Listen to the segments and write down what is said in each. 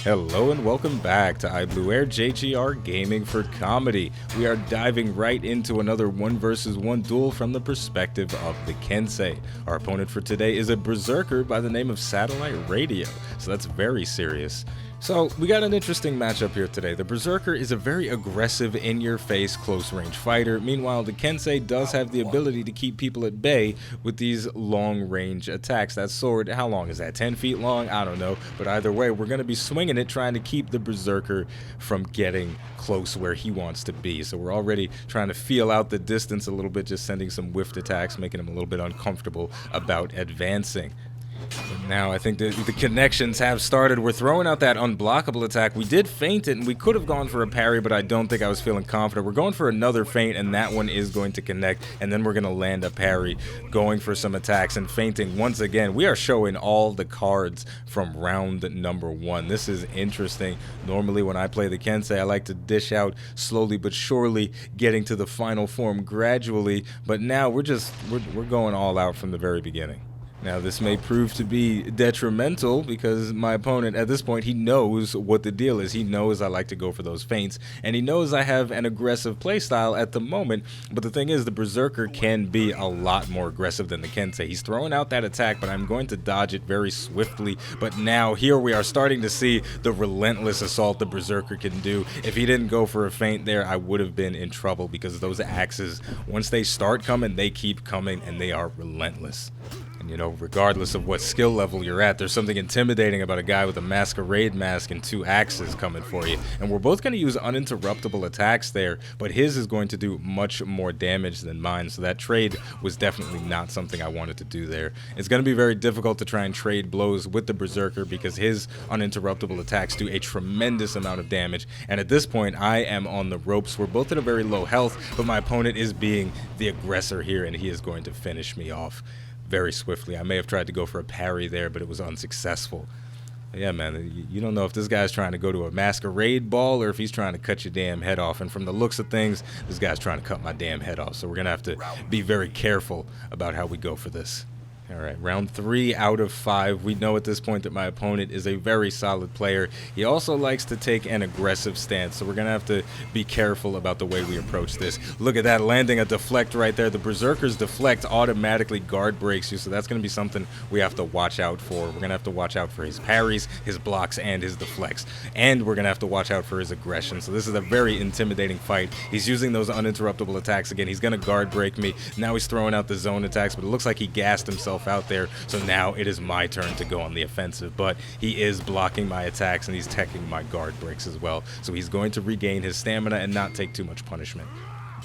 Hello and welcome back to iBluairJgR Gaming for Comedy. We are diving right into another 1 versus 1 duel from the perspective of the Kensei. Our opponent for today is a Berserker by the name of Satellite Radio, so that's very serious. So, we got an interesting matchup here today. The Berserker is a very aggressive, in-your-face, close-range fighter. Meanwhile, the Kensei does have the ability to keep people at bay with these long-range attacks. That sword, how long is that? 10 feet long? I don't know. But either way, we're going to be swinging it, trying to keep the Berserker from getting close where he wants to be. So we're already trying to feel out the distance a little bit, just sending some whiffed attacks, making him a little bit uncomfortable about advancing. But now I think the connections have started. We're throwing out that unblockable attack. We did feint it, and we could have gone for a parry, but I don't think I was feeling confident. We're going for another feint, and that one is going to connect, and then we're going to land a parry, going for some attacks and feinting. Once again, we are showing all the cards from round number 1. This is interesting. Normally when I play the Kensei, I like to dish out slowly but surely, getting to the final form gradually, but now we're going all out from the very beginning. Now, this may prove to be detrimental because my opponent, at this point, he knows what the deal is. He knows I like to go for those feints, and he knows I have an aggressive playstyle at the moment. But the thing is, the Berserker can be a lot more aggressive than the Kensei. He's throwing out that attack, but I'm going to dodge it very swiftly. But now, here we are starting to see the relentless assault the Berserker can do. If he didn't go for a feint there, I would have been in trouble because those axes, once they start coming, they keep coming, and they are relentless. And, you know, regardless of what skill level you're at, there's something intimidating about a guy with a masquerade mask and 2 axes coming for you. And we're both going to use uninterruptible attacks there, but his is going to do much more damage than mine, so that trade was definitely not something I wanted to do there. It's going to be very difficult to try and trade blows with the Berserker because his uninterruptible attacks do a tremendous amount of damage, and at this point, I am on the ropes. We're both at a very low health, but my opponent is being the aggressor here, and he is going to finish me off very swiftly. I may have tried to go for a parry there, but it was unsuccessful. Yeah, man, you don't know if this guy's trying to go to a masquerade ball or if he's trying to cut your damn head off. And from the looks of things, this guy's trying to cut my damn head off. So we're going to have to be very careful about how we go for this. All right, round 3 out of 5. We know at this point that my opponent is a very solid player. He also likes to take an aggressive stance, so we're going to have to be careful about the way we approach this. Look at that, landing a deflect right there. The Berserker's deflect automatically guard breaks you, so that's going to be something we have to watch out for. We're going to have to watch out for his parries, his blocks, and his deflects. And we're going to have to watch out for his aggression. So this is a very intimidating fight. He's using those uninterruptible attacks again. He's going to guard break me. Now he's throwing out the zone attacks, but it looks like he gassed himself out there, so now it is my turn to go on the offensive, but he is blocking my attacks and he's teching my guard breaks as well, so he's going to regain his stamina and not take too much punishment.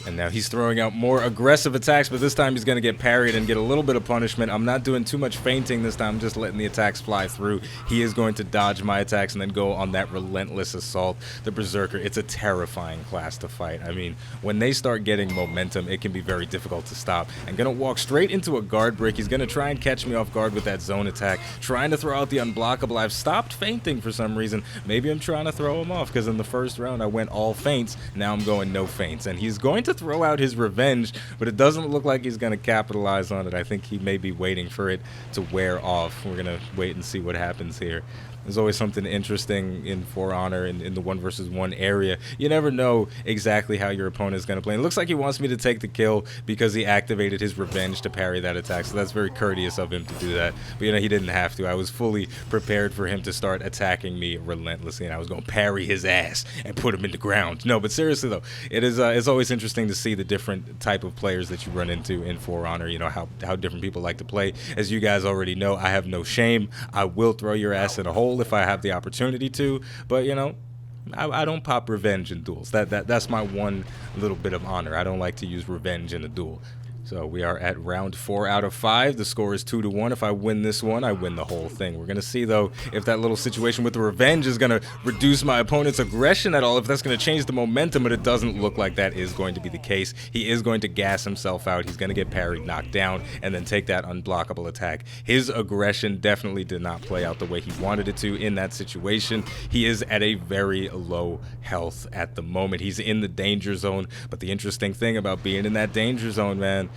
And now he's throwing out more aggressive attacks, but this time he's going to get parried and get a little bit of punishment. I'm not doing too much feinting this time, I'm just letting the attacks fly through. He is going to dodge my attacks and then go on that relentless assault. The Berserker, it's a terrifying class to fight. I mean, when they start getting momentum, it can be very difficult to stop. I'm going to walk straight into a guard break. He's going to try and catch me off guard with that zone attack, trying to throw out the unblockable. I've stopped feinting for some reason. Maybe I'm trying to throw him off because in the first round I went all feints. Now I'm going no feints, and he's going to throw out his revenge, but it doesn't look like he's going to capitalize on it. I think he may be waiting for it to wear off. We're going to wait and see what happens here. There's always something interesting in For Honor in the 1 versus 1 area. You never know exactly how your opponent is going to play. It looks like he wants me to take the kill because he activated his revenge to parry that attack, so that's very courteous of him to do that. But you know, he didn't have to. I was fully prepared for him to start attacking me relentlessly, and I was going to parry his ass and put him in the ground. No, but seriously though, it's always interesting to see the different type of players that you run into in For Honor. You know, how different people like to play. As you guys already know, I have no shame. I will throw your ass in a hole if I have the opportunity to, but you know, I don't pop revenge in duels. That's my one little bit of honor. I don't like to use revenge in a duel. So we are at round 4 out of 5. The score is 2-1. If I win this one, I win the whole thing. We're going to see, though, if that little situation with the revenge is going to reduce my opponent's aggression at all, if that's going to change the momentum, but it doesn't look like that is going to be the case. He is going to gas himself out. He's going to get parried, knocked down, and then take that unblockable attack. His aggression definitely did not play out the way he wanted it to in that situation. He is at a very low health at the moment. He's in the danger zone, but the interesting thing about being in that danger zone, man,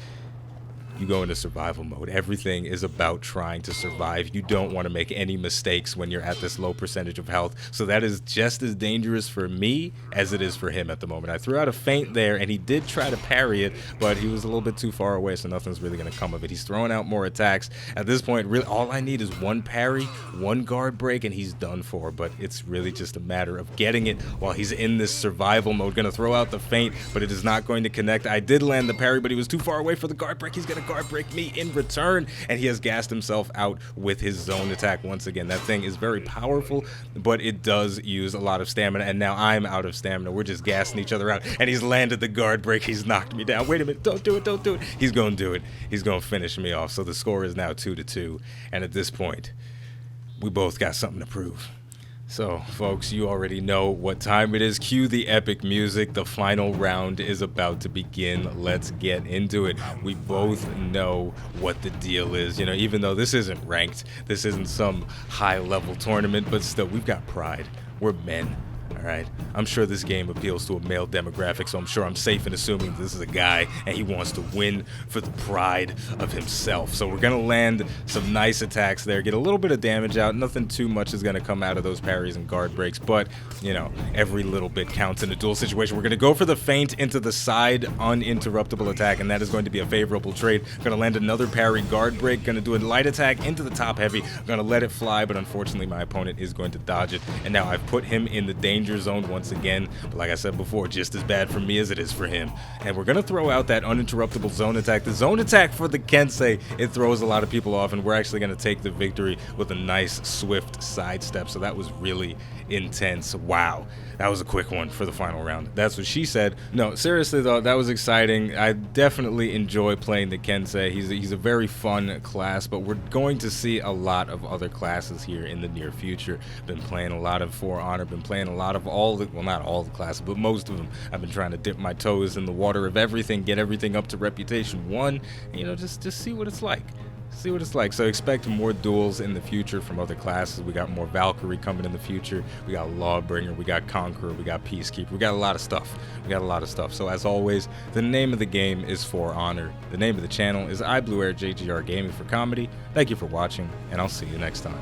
you go into survival mode. Everything is about trying to survive. You don't want to make any mistakes when you're at this low percentage of health. So that is just as dangerous for me as it is for him at the moment. I threw out a feint there, and he did try to parry it, but he was a little bit too far away, so nothing's really going to come of it. He's throwing out more attacks. At this point, really, all I need is one parry, one guard break, and he's done for. But it's really just a matter of getting it while he's in this survival mode. Going to throw out the feint, but it is not going to connect. I did land the parry, but he was too far away for the guard break. He's going to guard break me in return, and he has gassed himself out with his zone attack once again. That thing is very powerful, but it does use a lot of stamina, and now I'm out of stamina. We're just gassing each other out, and he's landed the guard break. He's knocked me down. Wait a minute. Don't do it. Don't do it. He's going to do it. He's going to finish me off. So the score is now 2-2, and at this point, we both got something to prove. So, folks, you already know what time it is. Cue the epic music. The final round is about to begin. Let's get into it. We both know what the deal is. You know, even though this isn't ranked, this isn't some high-level tournament, but still, we've got pride. We're men. All right, I'm sure this game appeals to a male demographic, so I'm sure I'm safe in assuming this is a guy and he wants to win for the pride of himself. So we're going to land some nice attacks there, get a little bit of damage out. Nothing too much is going to come out of those parries and guard breaks, but, you know, every little bit counts in a duel situation. We're going to go for the feint into the side uninterruptible attack, and that is going to be a favorable trade. Going to land another parry guard break, going to do a light attack into the top heavy. Going to let it fly, but unfortunately my opponent is going to dodge it, and now I've put him in the danger zone once again, but like I said before, just as bad for me as it is for him. And we're gonna throw out that uninterruptible zone attack. The zone attack for the Kensei, it throws a lot of people off, and we're actually gonna take the victory with a nice swift sidestep. So that was really intense. Wow, that was a quick one for the final round. That's what she said. No, seriously though, that was exciting. I definitely enjoy playing the Kensei. He's a very fun class, but we're going to see a lot of other classes here in the near future. Been playing a lot of For Honor, been playing a lot of all the, well, not all the classes, but most of them. I've been trying to dip my toes in the water of everything, get everything up to Reputation 1, you know, just see what it's like. See what it's like. So expect more duels in the future from other classes. We got more Valkyrie coming in the future. We got Lawbringer, we got Conqueror, we got Peacekeeper. We got a lot of stuff. So as always, the name of the game is For Honor. The name of the channel is iBluairJgR Gaming for Comedy. Thank you for watching, and I'll see you next time.